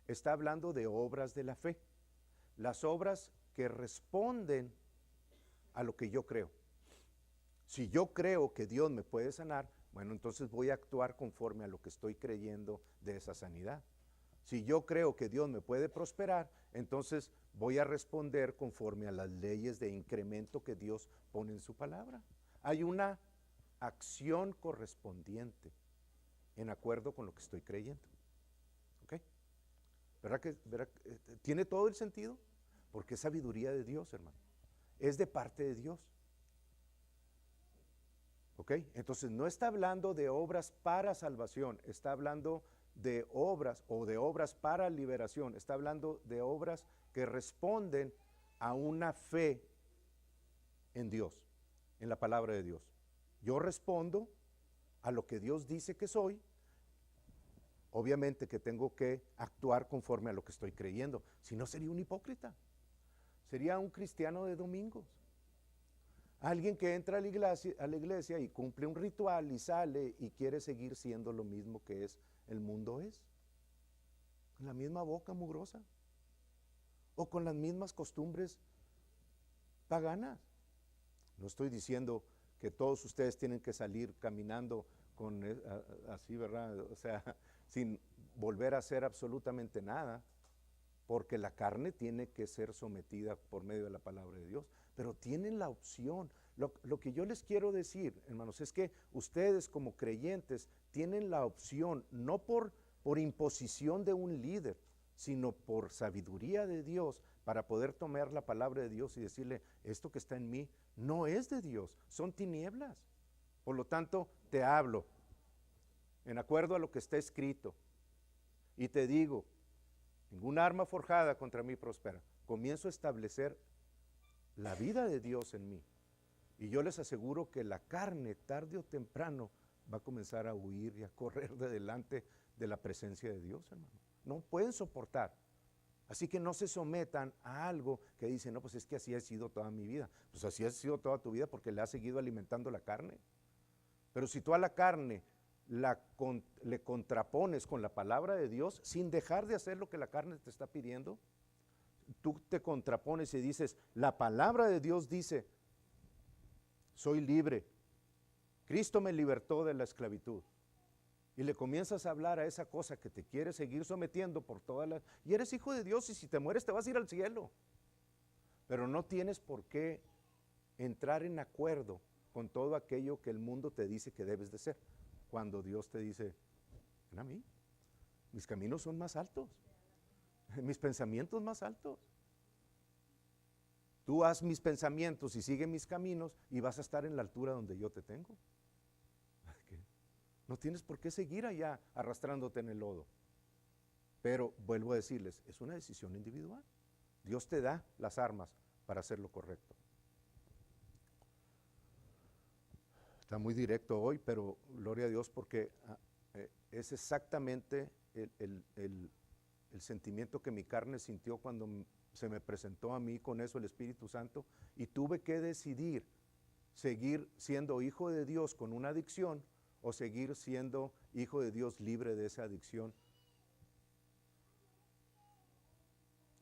está hablando de obras de la fe, las obras que responden a lo que yo creo. Si yo creo que Dios me puede sanar, bueno, entonces voy a actuar conforme a lo que estoy creyendo de esa sanidad. Si yo creo que Dios me puede prosperar, entonces voy a responder conforme a las leyes de incremento que Dios pone en su palabra. Hay una acción correspondiente en acuerdo con lo que estoy creyendo. ¿Ok? ¿Verdad que tiene todo el sentido? Porque es sabiduría de Dios, hermano. Es de parte de Dios. ¿Ok? Entonces no está hablando de obras para salvación, está hablando de obras o de obras para liberación, está hablando de obras que responden a una fe en Dios, en la palabra de Dios. Yo respondo a lo que Dios dice que soy, obviamente que tengo que actuar conforme a lo que estoy creyendo, si no sería un hipócrita, sería un cristiano de domingos. Alguien que entra a la iglesia y cumple un ritual y sale y quiere seguir siendo lo mismo que el mundo es. Con la misma boca mugrosa. O con las mismas costumbres paganas. No estoy diciendo que todos ustedes tienen que salir caminando con así, ¿verdad? O sea, sin volver a hacer absolutamente nada. porque la carne tiene que ser sometida por medio de la palabra de Dios, pero tienen la opción. Lo que yo les quiero decir, hermanos, es que ustedes como creyentes tienen la opción, no por imposición de un líder, sino por sabiduría de Dios, para poder tomar la palabra de Dios y decirle, esto que está en mí no es de Dios, son tinieblas. Por lo tanto, te hablo en acuerdo a lo que está escrito y te digo, ningún arma forjada contra mí prospera. Comienzo a establecer la vida de Dios en mí. Y yo les aseguro que la carne, tarde o temprano, va a comenzar a huir y a correr de delante de la presencia de Dios, hermano. No pueden soportar. Así que no se sometan a algo que dicen, no, pues es que así ha sido toda mi vida. Pues así ha sido toda tu vida porque le has seguido alimentando la carne. Pero si tú a la carne le contrapones con la palabra de Dios, sin dejar de hacer lo que la carne te está pidiendo, tú te contrapones y dices, la palabra de Dios dice, soy libre, Cristo me libertó de la esclavitud, y le comienzas a hablar a esa cosa que te quiere seguir sometiendo por todas las... Y eres hijo de Dios, y si te mueres te vas a ir al cielo, pero no tienes por qué entrar en acuerdo con todo aquello que el mundo te dice que debes de ser, cuando Dios te dice, ven a mí, mis caminos son más altos, mis pensamientos más altos. Tú haz mis pensamientos y sigue mis caminos y vas a estar en la altura donde yo te tengo. No tienes por qué seguir allá arrastrándote en el lodo. Pero vuelvo a decirles, es una decisión individual. Dios te da las armas para hacer lo correcto. Está muy directo hoy, pero gloria a Dios porque es exactamente el sentimiento que mi carne sintió cuando se me presentó a mí con eso el Espíritu Santo, y tuve que decidir seguir siendo hijo de Dios con una adicción o seguir siendo hijo de Dios libre de esa adicción.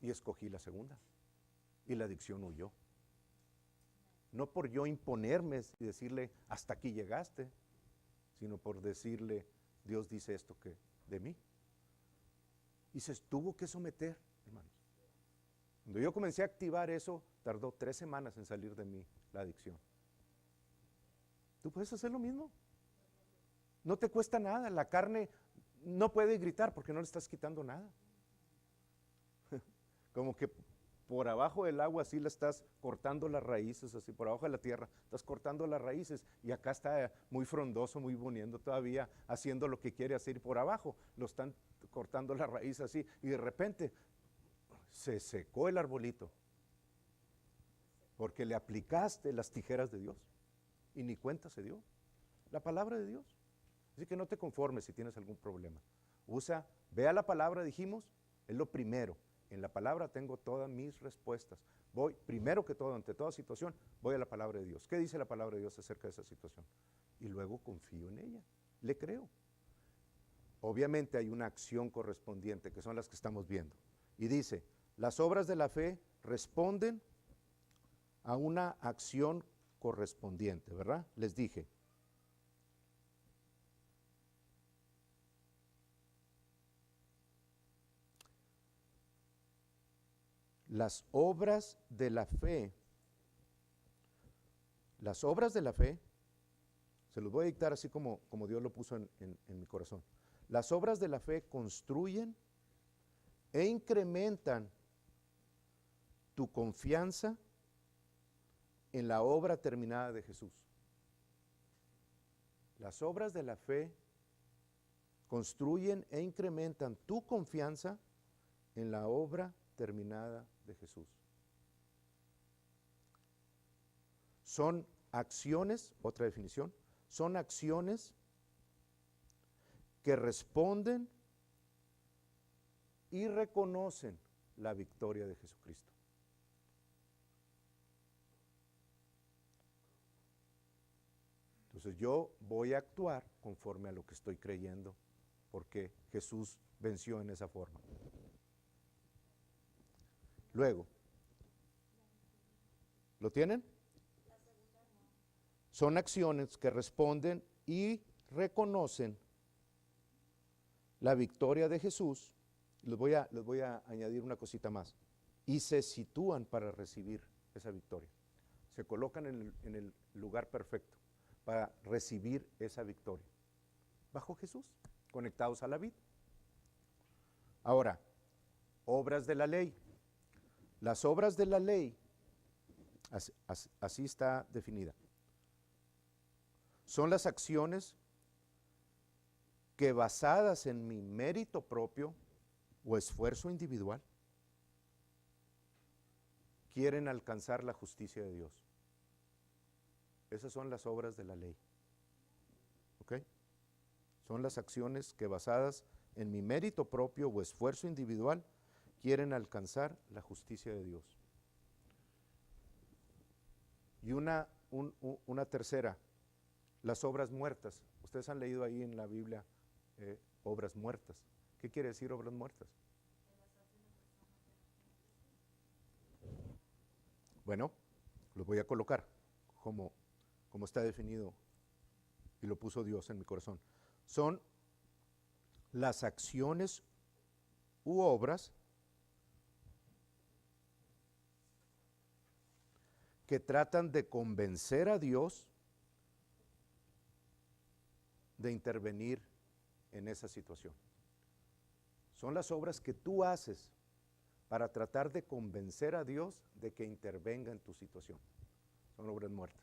Y escogí la segunda, y la adicción huyó. No por yo imponerme y decirle, hasta aquí llegaste, sino por decirle, Dios dice esto que de mí. Y se tuvo que someter, hermanos. Cuando yo comencé a activar eso, tardó 3 semanas en salir de mí la adicción. ¿Tú puedes hacer lo mismo? No te cuesta nada, la carne no puede gritar porque no le estás quitando nada. Como que por abajo del agua así le estás cortando las raíces, así por abajo de la tierra, estás cortando las raíces, y acá está muy frondoso, muy bonito todavía, haciendo lo que quiere hacer, y por abajo lo están cortando las raíces así, y de repente se secó el arbolito, porque le aplicaste las tijeras de Dios, y ni cuenta se dio, la palabra de Dios. Así que no te conformes si tienes algún problema. Vea la palabra, dijimos, es lo primero. En la palabra tengo todas mis respuestas. Voy, primero que todo, ante toda situación, voy a la palabra de Dios. ¿Qué dice la palabra de Dios acerca de esa situación? Y luego confío en ella, le creo. Obviamente hay una acción correspondiente, que son las que estamos viendo. Y dice, las obras de la fe responden a una acción correspondiente, ¿verdad? Les dije. Las obras de la fe, se los voy a dictar así como Dios lo puso en mi corazón. Las obras de la fe construyen e incrementan tu confianza en la obra terminada de Jesús. Las obras de la fe construyen e incrementan tu confianza en la obra terminada de Jesús. Son acciones, otra definición, son acciones que responden y reconocen la victoria de Jesucristo. Entonces yo voy a actuar conforme a lo que estoy creyendo, porque Jesús venció en esa forma. Luego, ¿lo tienen? Son acciones que responden y reconocen la victoria de Jesús Les voy a añadir una cosita más. Y se sitúan para recibir esa victoria. Se colocan en el lugar perfecto para recibir esa victoria. Bajo Jesús, conectados a la vid. Ahora, obras de la ley. Las obras de la ley, así está definida, son las acciones que basadas en mi mérito propio o esfuerzo individual quieren alcanzar la justicia de Dios. Esas son las obras de la ley. ¿Ok? Son las acciones que basadas en mi mérito propio o esfuerzo individual quieren alcanzar la justicia de Dios. Y una tercera, las obras muertas. Ustedes han leído ahí en la Biblia obras muertas. ¿Qué quiere decir obras muertas? Bueno, lo voy a colocar como está definido y lo puso Dios en mi corazón. Son las acciones u obras que tratan de convencer a Dios de intervenir en esa situación. Son las obras que tú haces para tratar de convencer a Dios de que intervenga en tu situación. Son obras muertas.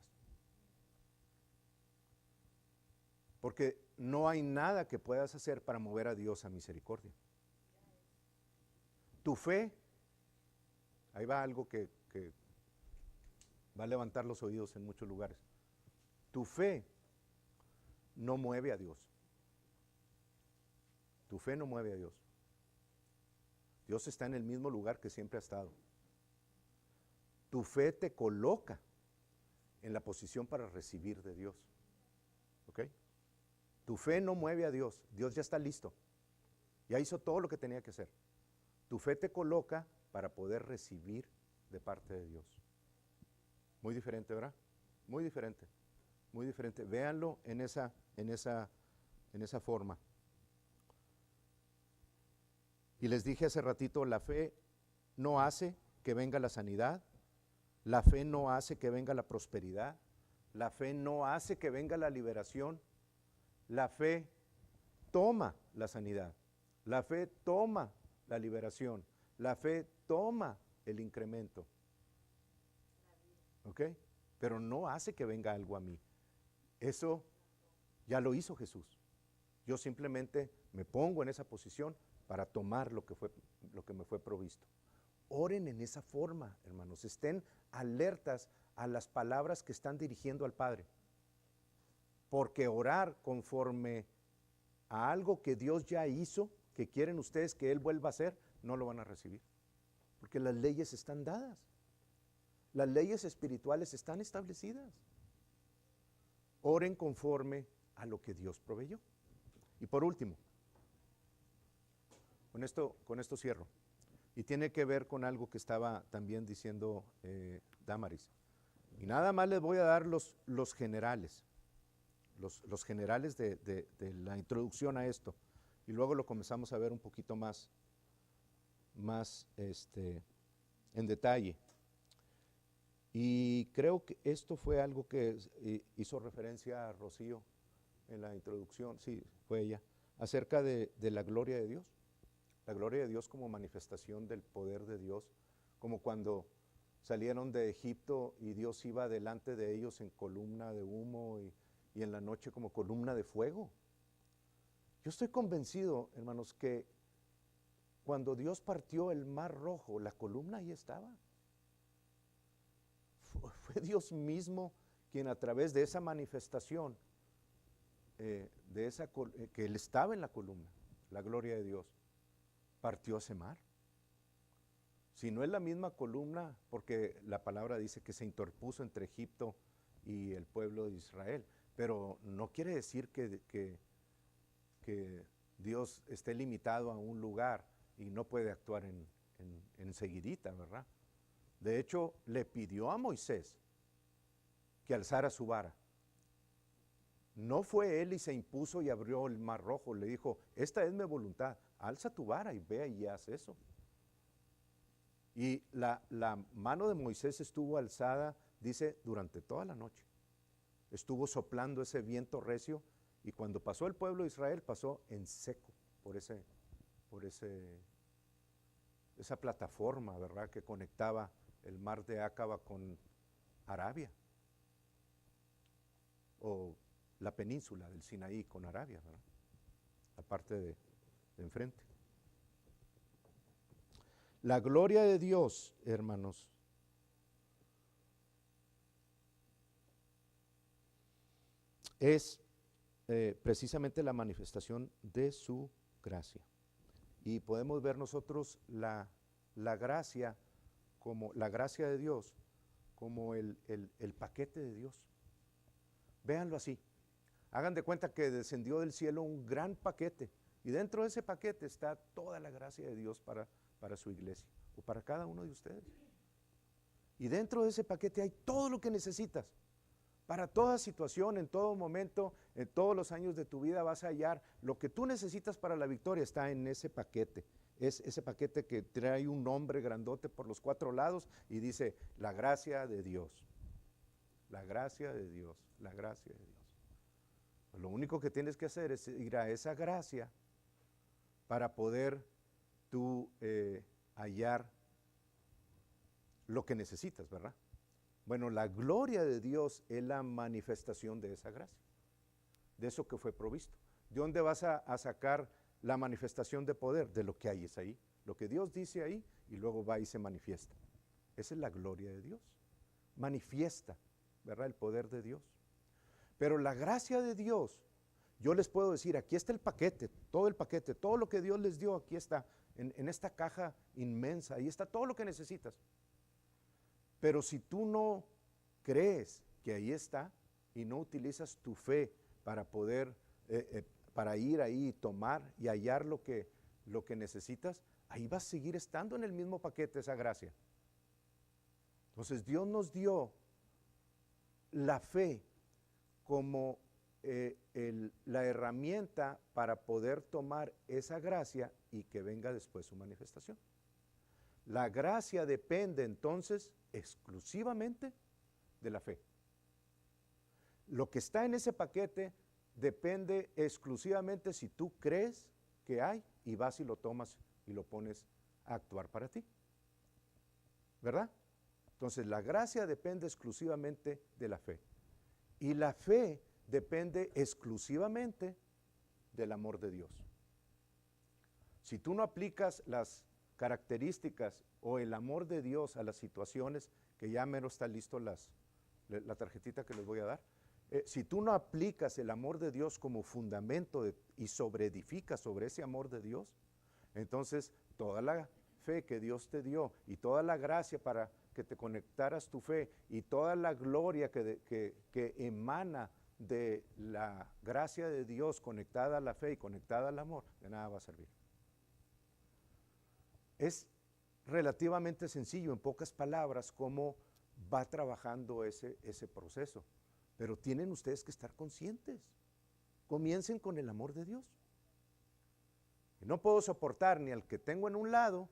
Porque no hay nada que puedas hacer para mover a Dios a misericordia. Tu fe, ahí va algo que va a levantar los oídos en muchos lugares. Tu fe no mueve a Dios. Tu fe no mueve a Dios. Dios está en el mismo lugar que siempre ha estado. Tu fe te coloca en la posición para recibir de Dios. ¿Ok? Tu fe no mueve a Dios. Dios ya está listo. Ya hizo todo lo que tenía que hacer. Tu fe te coloca para poder recibir de parte de Dios. Muy diferente, ¿verdad? Muy diferente. Muy diferente. Véanlo en esa forma. Y les dije hace ratito, la fe no hace que venga la sanidad, la fe no hace que venga la prosperidad, la fe no hace que venga la liberación, la fe toma la sanidad, la fe toma la liberación, la fe toma el incremento. ¿Ok? Pero no hace que venga algo a mí. Eso ya lo hizo Jesús. Yo simplemente me pongo en esa posición para tomar lo que me fue provisto. Oren en esa forma, hermanos. Estén alertas a las palabras que están dirigiendo al Padre. Porque orar conforme a algo que Dios ya hizo, que quieren ustedes que Él vuelva a hacer, no lo van a recibir. Porque las leyes están dadas. Las leyes espirituales están establecidas. Oren conforme a lo que Dios proveyó. Y por último, con esto cierro. Y tiene que ver con algo que estaba también diciendo Damaris. Y nada más les voy a dar los generales. Los generales de la introducción a esto. Y luego lo comenzamos a ver un poquito más en detalle. Y creo que esto fue algo que hizo referencia a Rocío en la introducción, sí, fue ella, acerca de la gloria de Dios. La gloria de Dios como manifestación del poder de Dios, como cuando salieron de Egipto y Dios iba delante de ellos en columna de humo y en la noche como columna de fuego. Yo estoy convencido, hermanos, que cuando Dios partió el mar rojo, la columna ahí estaba. Fue Dios mismo quien a través de esa manifestación, que Él estaba en la columna, la gloria de Dios, partió ese mar. Si no es la misma columna, porque la palabra dice que se interpuso entre Egipto y el pueblo de Israel, pero no quiere decir que Dios esté limitado a un lugar y no puede actuar en seguidita, ¿verdad? De hecho, le pidió a Moisés que alzara su vara. No fue él y se impuso y abrió el mar rojo. Le dijo, esta es mi voluntad, alza tu vara y ve y haz eso. Y la mano de Moisés estuvo alzada, dice, durante toda la noche. Estuvo soplando ese viento recio, y cuando pasó el pueblo de Israel, pasó en seco por esa plataforma, ¿verdad?, que conectaba el mar de Acaba con Arabia, o la península del Sinaí con Arabia, ¿verdad?, la parte de enfrente. La gloria de Dios, hermanos, es precisamente la manifestación de su gracia. Y podemos ver nosotros la gracia, como la gracia de Dios, como el paquete de Dios. Véanlo así. Hagan de cuenta que descendió del cielo un gran paquete, y dentro de ese paquete está toda la gracia de Dios para su iglesia, o para cada uno de ustedes. Y dentro de ese paquete hay todo lo que necesitas. Para toda situación, en todo momento, en todos los años de tu vida vas a hallar lo que tú necesitas para la victoria. Está en ese paquete. Es ese paquete que trae un nombre grandote por los 4 lados y dice, la gracia de Dios. La gracia de Dios, la gracia de Dios. Lo único que tienes que hacer es ir a esa gracia para poder tú hallar lo que necesitas, ¿verdad? Bueno, la gloria de Dios es la manifestación de esa gracia, de eso que fue provisto. ¿De dónde vas a sacar la manifestación de poder? De lo que hay es ahí, lo que Dios dice ahí, y luego va y se manifiesta. Esa es la gloria de Dios, manifiesta, ¿verdad?, el poder de Dios. Pero la gracia de Dios, yo les puedo decir, aquí está el paquete, todo lo que Dios les dio, aquí está, en esta caja inmensa, ahí está todo lo que necesitas. Pero si tú no crees que ahí está y no utilizas tu fe para poder, para ir ahí y tomar y hallar lo que necesitas, ahí vas a seguir estando en el mismo paquete esa gracia. Entonces Dios nos dio la fe como la herramienta para poder tomar esa gracia y que venga después su manifestación. La gracia depende entonces exclusivamente de la fe. Lo que está en ese paquete depende exclusivamente si tú crees que hay y vas y lo tomas y lo pones a actuar para ti, ¿verdad? Entonces la gracia depende exclusivamente de la fe, y la fe depende exclusivamente del amor de Dios. Si tú no aplicas las características o el amor de Dios a las situaciones, que ya mero está listo la tarjetita que les voy a dar, si tú no aplicas el amor de Dios como fundamento y sobreedificas sobre ese amor de Dios, entonces toda la fe que Dios te dio y toda la gracia para que te conectaras tu fe y toda la gloria que emana de la gracia de Dios conectada a la fe y conectada al amor, de nada va a servir. Es relativamente sencillo, en pocas palabras, cómo va trabajando ese proceso. Pero tienen ustedes que estar conscientes. Comiencen con el amor de Dios. Y no puedo soportar ni al que tengo en un lado,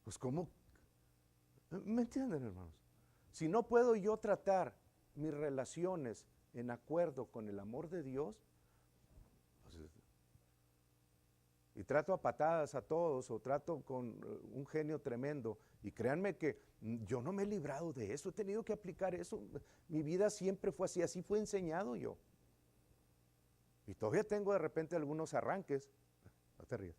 pues ¿cómo? ¿Me entienden, hermanos? Si no puedo yo tratar mis relaciones en acuerdo con el amor de Dios, pues, y trato a patadas a todos, o trato con un genio tremendo, y créanme que yo no me he librado de eso, he tenido que aplicar eso, mi vida siempre fue así fue enseñado yo. Y todavía tengo de repente algunos arranques, no te rías.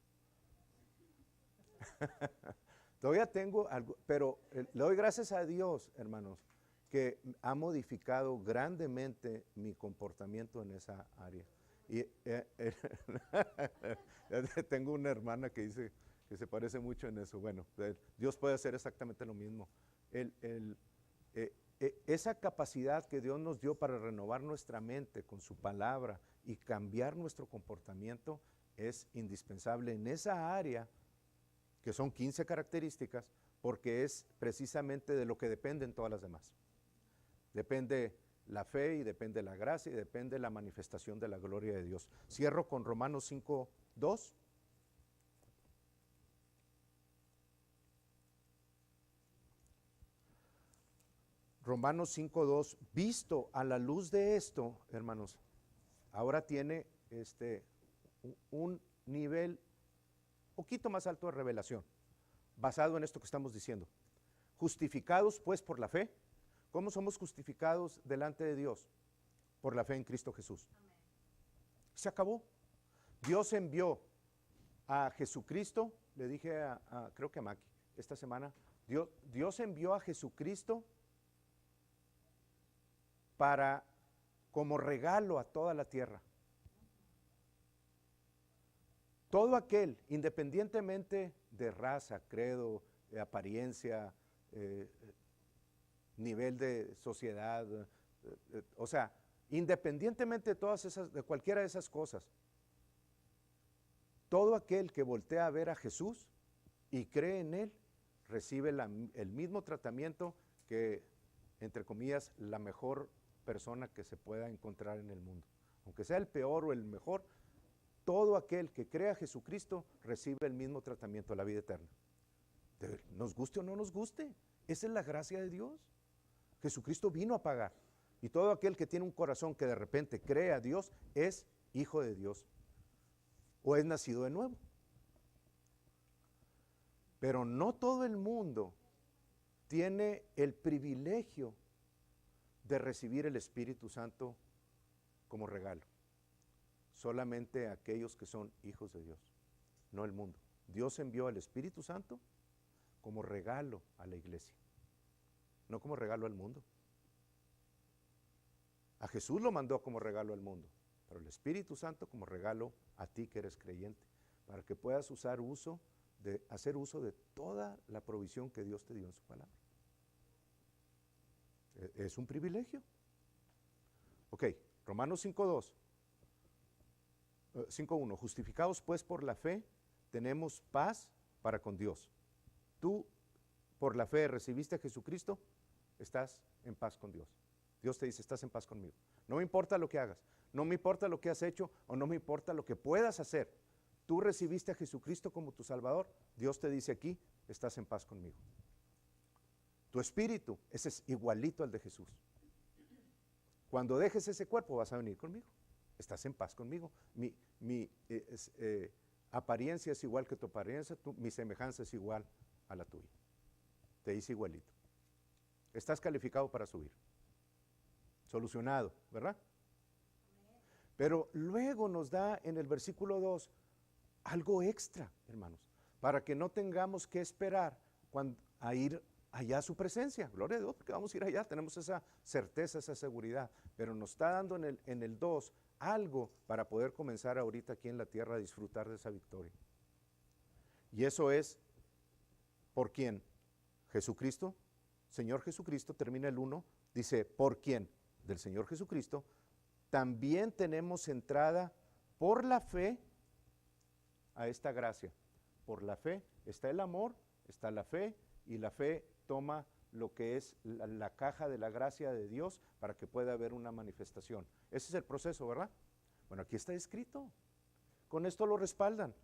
Todavía tengo algo, pero le doy gracias a Dios, hermanos, que ha modificado grandemente mi comportamiento en esa área. Y tengo una hermana que dice que se parece mucho en eso. Bueno, Dios puede hacer exactamente lo mismo. Esa capacidad que Dios nos dio para renovar nuestra mente con su palabra y cambiar nuestro comportamiento es indispensable en esa área, que son 15 características, porque es precisamente de lo que dependen todas las demás. Depende la fe y depende la gracia y depende la manifestación de la gloria de Dios. Cierro con Romanos 5:2. Romanos 5:2, visto a la luz de esto, hermanos, ahora tiene un nivel poquito más alto de revelación, basado en esto que estamos diciendo. Justificados pues por la fe. ¿Cómo somos justificados delante de Dios? Por la fe en Cristo Jesús. Amén. Se acabó. Dios envió a Jesucristo, le dije creo que a Maki esta semana, Dios envió a Jesucristo como regalo a toda la tierra. Todo aquel, independientemente de raza, credo, apariencia, nivel de sociedad, o sea, independientemente de cualquiera de esas cosas, todo aquel que voltea a ver a Jesús y cree en Él, recibe el mismo tratamiento que, entre comillas, la mejor persona que se pueda encontrar en el mundo. Aunque sea el peor o el mejor, todo aquel que cree a Jesucristo recibe el mismo tratamiento, la vida eterna. Nos guste o no nos guste, esa es la gracia de Dios. Jesucristo vino a pagar. Y todo aquel que tiene un corazón que de repente cree a Dios es hijo de Dios o es nacido de nuevo. Pero no todo el mundo tiene el privilegio de recibir el Espíritu Santo como regalo. Solamente aquellos que son hijos de Dios, no el mundo. Dios envió al Espíritu Santo como regalo a la iglesia, no como regalo al mundo. A Jesús lo mandó como regalo al mundo, pero el Espíritu Santo como regalo a ti que eres creyente, para que puedas hacer uso de toda la provisión que Dios te dio en su palabra. Es un privilegio. Ok, Romanos 5:1, justificados pues por la fe, tenemos paz para con Dios. Tú, por la fe, recibiste a Jesucristo, estás en paz con Dios. Dios te dice, estás en paz conmigo. No me importa lo que hagas, no me importa lo que has hecho o no me importa lo que puedas hacer. Tú recibiste a Jesucristo como tu Salvador. Dios te dice aquí, estás en paz conmigo. Tu espíritu, ese es igualito al de Jesús. Cuando dejes ese cuerpo vas a venir conmigo. Estás en paz conmigo. Mi apariencia es igual que tu apariencia, mi semejanza es igual a la tuya. Te dice igualito. Estás calificado para subir. Solucionado, ¿verdad? Pero luego nos da en el versículo 2 algo extra, hermanos, para que no tengamos que esperar a ir allá a su presencia. Gloria a Dios, porque vamos a ir allá, tenemos esa certeza, esa seguridad, pero nos está dando en el 2 algo para poder comenzar ahorita aquí en la tierra a disfrutar de esa victoria. Y eso es, ¿por quién? Jesucristo, Señor Jesucristo, termina el 1, dice, ¿por quién? Del Señor Jesucristo, también tenemos entrada por la fe a esta gracia. Por la fe está el amor, está la fe, y la fe toma lo que es la caja de la gracia de Dios para que pueda haber una manifestación. Ese es el proceso, ¿verdad? Bueno, aquí está escrito. Con esto lo respaldan.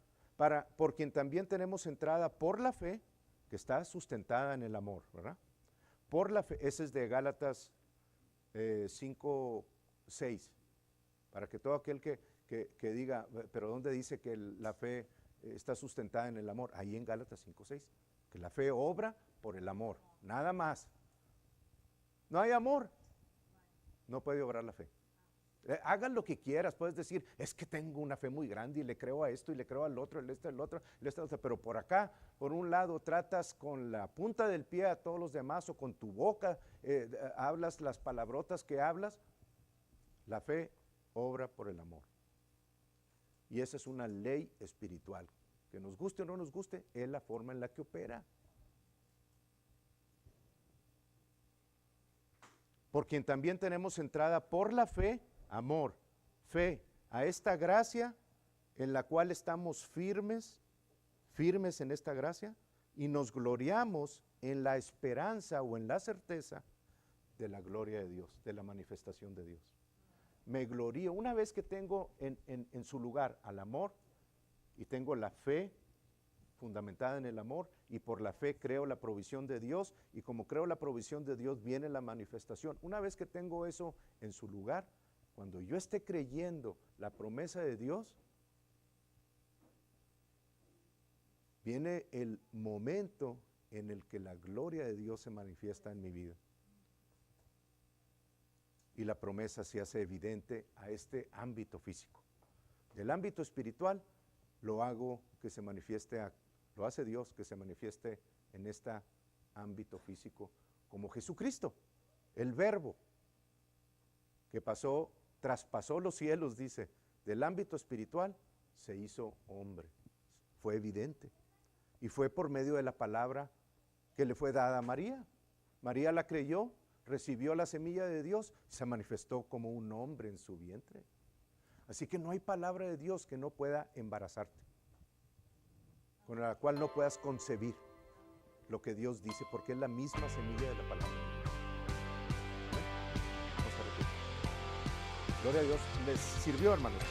Por quien también tenemos entrada por la fe, que está sustentada en el amor, ¿verdad? Por la fe, ese es de Gálatas 5:6, para que todo aquel que diga, pero ¿dónde dice que la fe está sustentada en el amor? Ahí en Gálatas 5:6, que la fe obra por el amor, nada más. No hay amor, no puede obrar la fe. Hagan lo que quieras, puedes decir, es que tengo una fe muy grande y le creo a esto y le creo al otro, el otro, pero por acá, por un lado, tratas con la punta del pie a todos los demás o con tu boca, hablas las palabrotas que hablas. La fe obra por el amor. Y esa es una ley espiritual. Que nos guste o no nos guste, es la forma en la que opera. Por quien también tenemos entrada por la fe, amor, fe, a esta gracia en la cual estamos firmes en esta gracia, y nos gloriamos en la esperanza o en la certeza de la gloria de Dios, de la manifestación de Dios. Me glorío, una vez que tengo en su lugar al amor y tengo la fe fundamentada en el amor, y por la fe creo la provisión de Dios, y como creo la provisión de Dios viene la manifestación. Una vez que tengo eso en su lugar, cuando yo esté creyendo la promesa de Dios, viene el momento en el que la gloria de Dios se manifiesta en mi vida. Y la promesa se hace evidente a este ámbito físico. Del ámbito espiritual lo hago que se manifieste, lo hace Dios que se manifieste en este ámbito físico como Jesucristo, el Verbo, que traspasó los cielos, dice, del ámbito espiritual se hizo hombre. Fue evidente. Y fue por medio de la palabra que le fue dada a María. María la creyó, recibió la semilla de Dios, se manifestó como un hombre en su vientre. Así que no hay palabra de Dios que no pueda embarazarte, con la cual no puedas concebir lo que Dios dice, porque es la misma semilla de la palabra. Vamos a repetir. Gloria a Dios. ¿Les sirvió, hermanos?